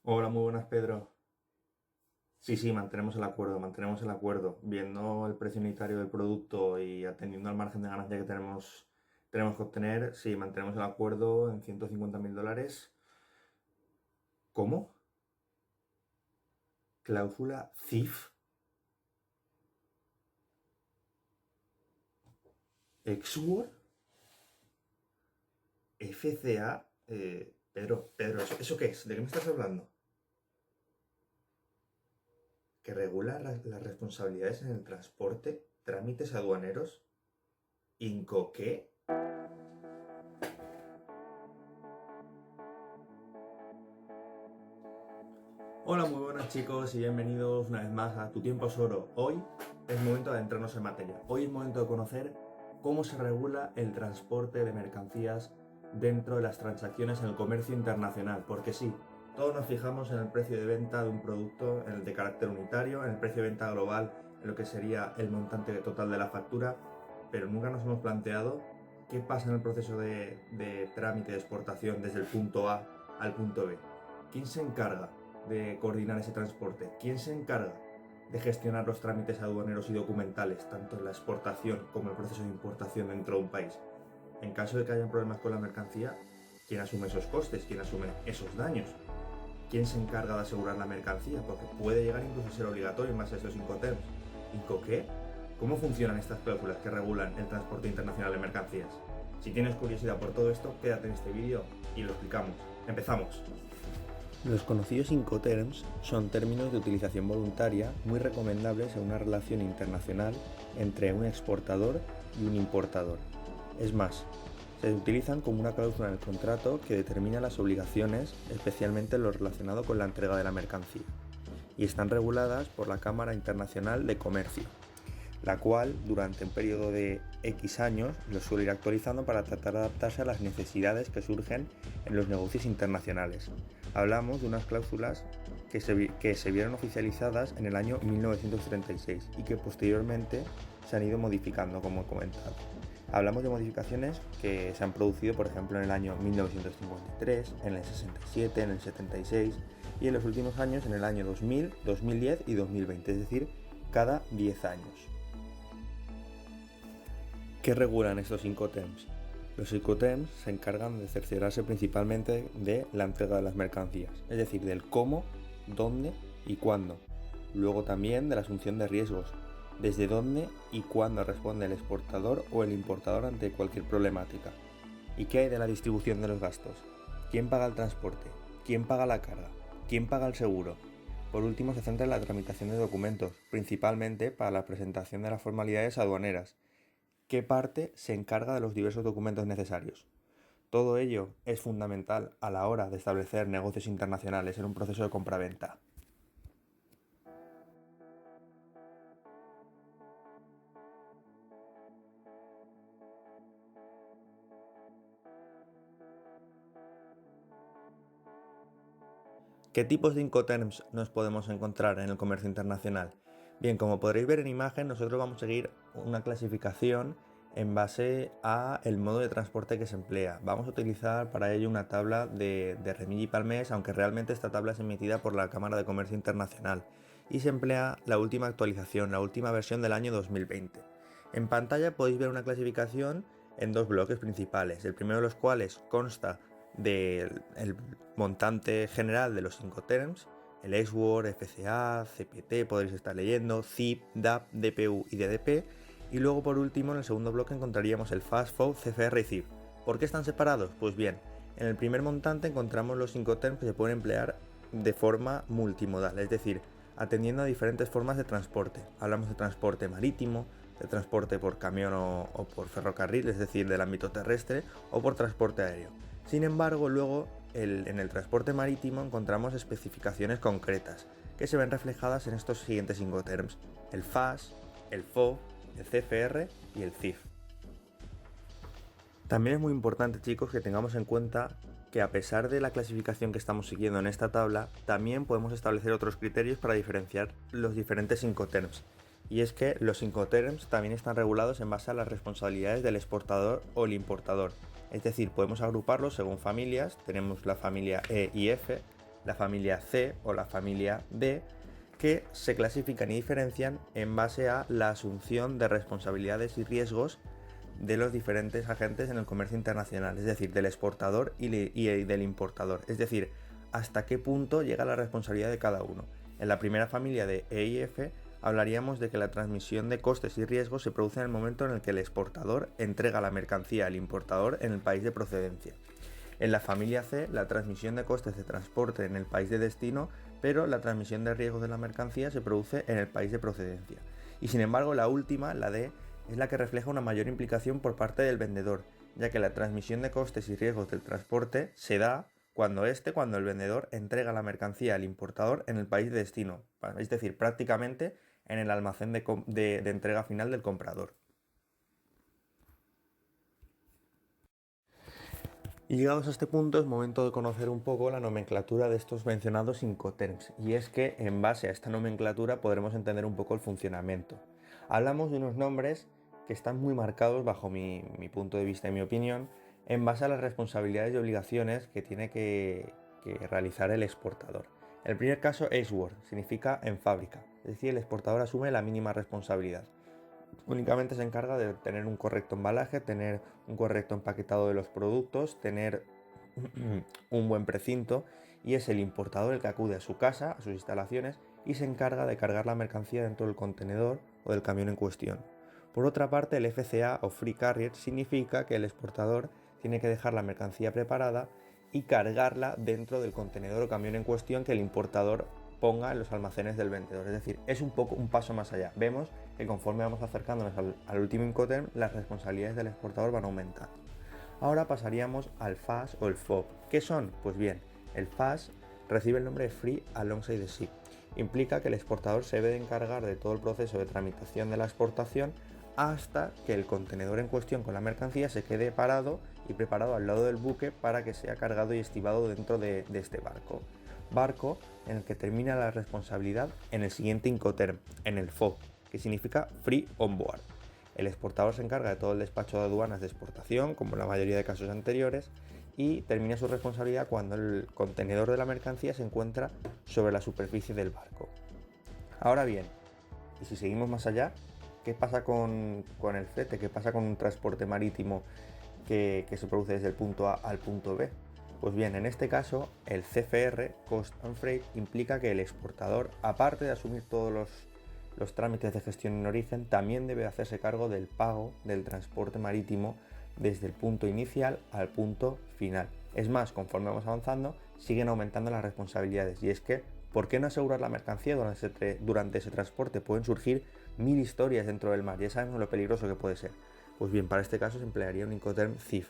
Hola, muy buenas, Pedro. Sí, mantenemos el acuerdo. Viendo el precio unitario del producto y atendiendo al margen de ganancia que tenemos que obtener, sí, mantenemos el acuerdo en $150.000. ¿Cómo? ¿Cláusula CIF? ¿Exword? ¿FCA? Pedro, ¿eso qué es? ¿De qué me estás hablando? ¿Que regula las responsabilidades en el transporte, trámites aduaneros? ¿Inco qué? Hola, muy buenas chicos y bienvenidos una vez más a Tu Tiempo es Oro. Hoy es momento de adentrarnos en materia. Hoy es momento de conocer cómo se regula el transporte de mercancías dentro de las transacciones en el comercio internacional. Porque sí, todos nos fijamos en el precio de venta de un producto, en el de carácter unitario, en el precio de venta global, en lo que sería el montante total de la factura, pero nunca nos hemos planteado qué pasa en el proceso de trámite de exportación desde el punto A al punto B. ¿Quién se encarga de coordinar ese transporte? ¿Quién se encarga de gestionar los trámites aduaneros y documentales, tanto en la exportación como en el proceso de importación dentro de un país? En caso de que haya problemas con la mercancía, ¿quién asume esos costes? ¿Quién asume esos daños? ¿Quién se encarga de asegurar la mercancía? Porque puede llegar incluso a ser obligatorio en base a esos Incoterms. ¿Inco qué? ¿Cómo funcionan estas cláusulas que regulan el transporte internacional de mercancías? Si tienes curiosidad por todo esto, quédate en este vídeo y lo explicamos. ¡Empezamos! Los conocidos Incoterms son términos de utilización voluntaria muy recomendables en una relación internacional entre un exportador y un importador. Es más, se utilizan como una cláusula en el contrato que determina las obligaciones, especialmente en lo relacionado con la entrega de la mercancía, y están reguladas por la Cámara Internacional de Comercio, la cual durante un periodo de X años los suele ir actualizando para tratar de adaptarse a las necesidades que surgen en los negocios internacionales. Hablamos de unas cláusulas que se vieron oficializadas en el año 1936 y que posteriormente se han ido modificando, como he comentado. Hablamos de modificaciones que se han producido, por ejemplo, en el año 1953, en el 67, en el 76 y en los últimos años en el año 2000, 2010 y 2020, es decir, cada 10 años. ¿Qué regulan estos Incoterms? Los Incoterms se encargan de cerciorarse principalmente de la entrega de las mercancías, es decir, del cómo, dónde y cuándo. Luego también de la asunción de riesgos, desde dónde y cuándo responde el exportador o el importador ante cualquier problemática. ¿Y qué hay de la distribución de los gastos? ¿Quién paga el transporte? ¿Quién paga la carga? ¿Quién paga el seguro? Por último, se centra en la tramitación de documentos, principalmente para la presentación de las formalidades aduaneras. ¿Qué parte se encarga de los diversos documentos necesarios? Todo ello es fundamental a la hora de establecer negocios internacionales en un proceso de compraventa. ¿Qué tipos de Incoterms nos podemos encontrar en el comercio internacional? Bien, como podréis ver en imagen, nosotros vamos a seguir una clasificación en base a el modo de transporte que se emplea. Vamos a utilizar para ello una tabla de remilla y palmés, aunque realmente esta tabla es emitida por la Cámara de Comercio Internacional y se emplea la última actualización, la última versión del año 2020. En pantalla podéis ver una clasificación en dos bloques principales, el primero de los cuales consta del montante general de los Incoterms, el Exword, FCA, CPT, podréis estar leyendo, ZIP, DAP, DPU y DDP, y luego por último en el segundo bloque encontraríamos el FASFO, CFR y ZIP. ¿Por qué están separados? Pues bien, en el primer montante encontramos los Incoterms que se pueden emplear de forma multimodal, es decir, atendiendo a diferentes formas de transporte. Hablamos de transporte marítimo, de transporte por camión o por ferrocarril, es decir, del ámbito terrestre, o por transporte aéreo. Sin embargo, luego en el transporte marítimo encontramos especificaciones concretas que se ven reflejadas en estos siguientes Incoterms: el FAS, el FO, el CFR y el CIF. También es muy importante, chicos, que tengamos en cuenta que a pesar de la clasificación que estamos siguiendo en esta tabla, también podemos establecer otros criterios para diferenciar los diferentes Incoterms. Y es que los Incoterms también están regulados en base a las responsabilidades del exportador o el importador. Es decir, podemos agruparlos según familias. Tenemos la familia E y F, la familia C o la familia D, que se clasifican y diferencian en base a la asunción de responsabilidades y riesgos de los diferentes agentes en el comercio internacional, es decir, del exportador y del importador, es decir, hasta qué punto llega la responsabilidad de cada uno. En la primera familia de E y F hablaríamos de que la transmisión de costes y riesgos se produce en el momento en el que el exportador entrega la mercancía al importador en el país de procedencia. En la familia C, la transmisión de costes de transporte en el país de destino, pero la transmisión de riesgos de la mercancía se produce en el país de procedencia. Y sin embargo, la última, la D, es la que refleja una mayor implicación por parte del vendedor, ya que la transmisión de costes y riesgos del transporte se da cuando el vendedor entrega la mercancía al importador en el país de destino, es decir, prácticamente en el almacén de entrega final del comprador. Y llegados a este punto es momento de conocer un poco la nomenclatura de estos mencionados Incoterms, y es que en base a esta nomenclatura podremos entender un poco el funcionamiento. Hablamos de unos nombres que están muy marcados bajo mi punto de vista y mi opinión en base a las responsabilidades y obligaciones que tiene que realizar el exportador. El primer caso, Aiceworth, significa en fábrica, es decir, el exportador asume la mínima responsabilidad. Únicamente se encarga de tener un correcto embalaje, tener un correcto empaquetado de los productos, tener un buen precinto, y es el importador el que acude a su casa, a sus instalaciones, y se encarga de cargar la mercancía dentro del contenedor o del camión en cuestión. Por otra parte, el FCA o Free Carrier significa que el exportador tiene que dejar la mercancía preparada y cargarla dentro del contenedor o camión en cuestión que el importador ponga en los almacenes del vendedor. Es decir, es un paso más allá. Vemos que conforme vamos acercándonos al último Incoterm, las responsabilidades del exportador van aumentando. Ahora pasaríamos al FAS o el FOB. ¿Qué son? Pues bien, el FAS recibe el nombre de Free Alongside the Ship. Implica que el exportador se debe de encargar de todo el proceso de tramitación de la exportación hasta que el contenedor en cuestión con la mercancía se quede parado y preparado al lado del buque para que sea cargado y estibado dentro de este barco en el que termina la responsabilidad en el siguiente Incoterm, en el FOB, que significa Free On Board. El exportador se encarga de todo el despacho de aduanas de exportación, como en la mayoría de casos anteriores, y termina su responsabilidad cuando el contenedor de la mercancía se encuentra sobre la superficie del barco. Ahora bien, y si seguimos más allá, ¿qué pasa con el flete? ¿Qué pasa con un transporte marítimo que se produce desde el punto A al punto B? Pues bien, en este caso, el CFR, Cost and Freight, implica que el exportador, aparte de asumir todos los trámites de gestión en origen, también debe hacerse cargo del pago del transporte marítimo desde el punto inicial al punto final. Es más, conforme vamos avanzando, siguen aumentando las responsabilidades, y es que, ¿por qué no asegurar la mercancía durante ese transporte? Pueden surgir 1000 historias dentro del mar, ya sabemos lo peligroso que puede ser. Pues bien, para este caso se emplearía un Incoterm CIF.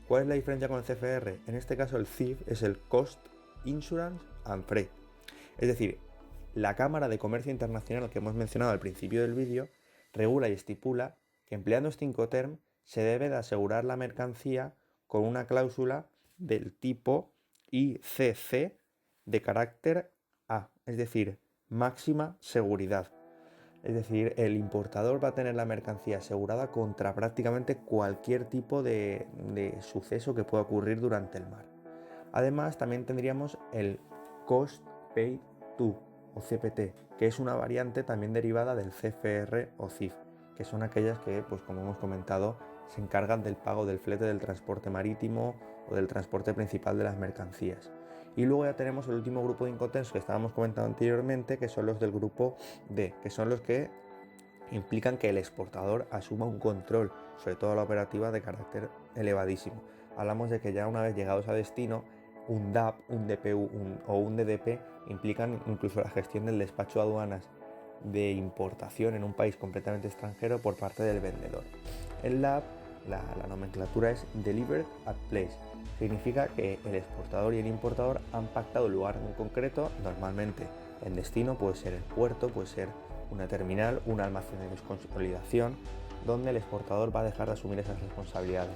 ¿Cuál es la diferencia con el CFR? En este caso el CIF es el Cost, Insurance and Freight. Es decir, la Cámara de Comercio Internacional que hemos mencionado al principio del vídeo regula y estipula que empleando este Incoterm se debe de asegurar la mercancía con una cláusula del tipo ICC de carácter A, es decir, máxima seguridad. Es decir, el importador va a tener la mercancía asegurada contra prácticamente cualquier tipo de suceso que pueda ocurrir durante el mar. Además, también tendríamos el Cost Paid To o CPT, que es una variante también derivada del CFR o CIF, que son aquellas que, pues como hemos comentado, se encargan del pago del flete del transporte marítimo o del transporte principal de las mercancías. Y luego ya tenemos el último grupo de Incoterms que estábamos comentando anteriormente, que son los del grupo D, que son los que implican que el exportador asuma un control sobre toda la operativa de carácter elevadísimo. Hablamos de que ya una vez llegados a destino, un DAP, un DPU o un DDP implican incluso la gestión del despacho de aduanas de importación en un país completamente extranjero por parte del vendedor. El DAP, la nomenclatura es Delivered at Place. Significa que el exportador y el importador han pactado un lugar en concreto, normalmente el destino puede ser el puerto, puede ser una terminal, un almacén de consolidación, donde el exportador va a dejar de asumir esas responsabilidades.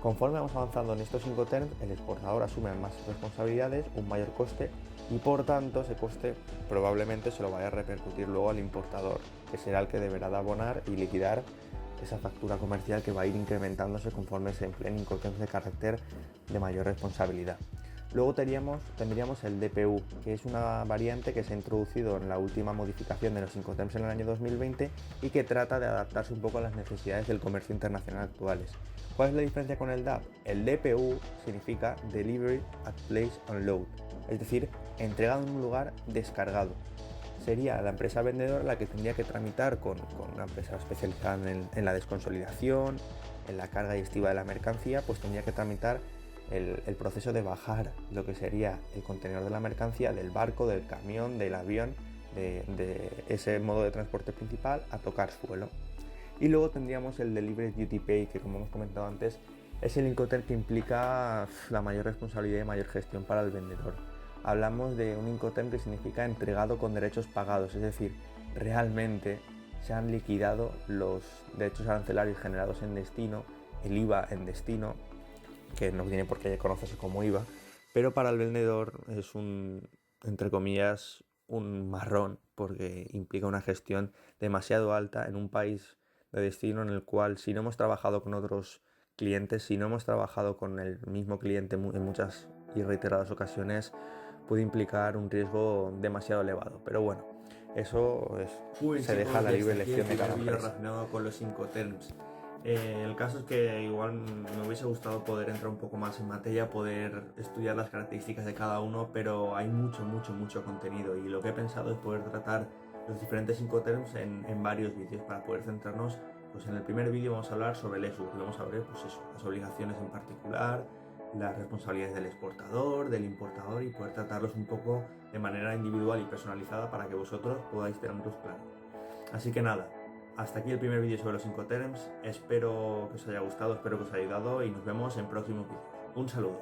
Conforme vamos avanzando en estos Incoterms, el exportador asume más responsabilidades, un mayor coste, y por tanto ese coste probablemente se lo vaya a repercutir luego al importador, que será el que deberá de abonar y liquidar esa factura comercial que va a ir incrementándose conforme se empleen Incoterms de carácter de mayor responsabilidad. Luego tendríamos el DPU, que es una variante que se ha introducido en la última modificación de los Incoterms en el año 2020 y que trata de adaptarse un poco a las necesidades del comercio internacional actuales. ¿Cuál es la diferencia con el DAP? El DPU significa Delivery at Place Unload, es decir, entregado en un lugar descargado. Sería la empresa vendedora la que tendría que tramitar con una empresa especializada en la desconsolidación, en la carga y estiva de la mercancía, pues tendría que tramitar el proceso de bajar lo que sería el contenedor de la mercancía del barco, del camión, del avión, de ese modo de transporte principal a tocar suelo. Y luego tendríamos el Delivery Duty Paid, que como hemos comentado antes, es el Incoterm que implica la mayor responsabilidad y mayor gestión para el vendedor. Hablamos de un Incoterm que significa entregado con derechos pagados, es decir, realmente se han liquidado los derechos arancelarios generados en destino, el IVA en destino, que no tiene por qué conocerse como IVA, pero para el vendedor es entre comillas, un marrón, porque implica una gestión demasiado alta en un país de destino en el cual, si no hemos trabajado con otros clientes, si no hemos trabajado con el mismo cliente en muchas y reiteradas ocasiones, puede implicar un riesgo demasiado elevado. Pero bueno, eso se deja a la libre elección de cada empresa. Relacionado con los Incoterms. El caso es que igual me hubiese gustado poder entrar un poco más en materia, poder estudiar las características de cada uno, pero hay mucho contenido y lo que he pensado es poder tratar los diferentes Incoterms en varios vídeos para poder centrarnos. Pues en el primer vídeo vamos a hablar sobre el ESUR, vamos a ver pues eso, las obligaciones en particular, las responsabilidades del exportador, del importador y poder tratarlos un poco de manera individual y personalizada para que vosotros podáis tenerlos claro. Así que nada, hasta aquí el primer vídeo sobre los Incoterms, espero que os haya gustado, espero que os haya ayudado y nos vemos en próximos vídeos. Un saludo.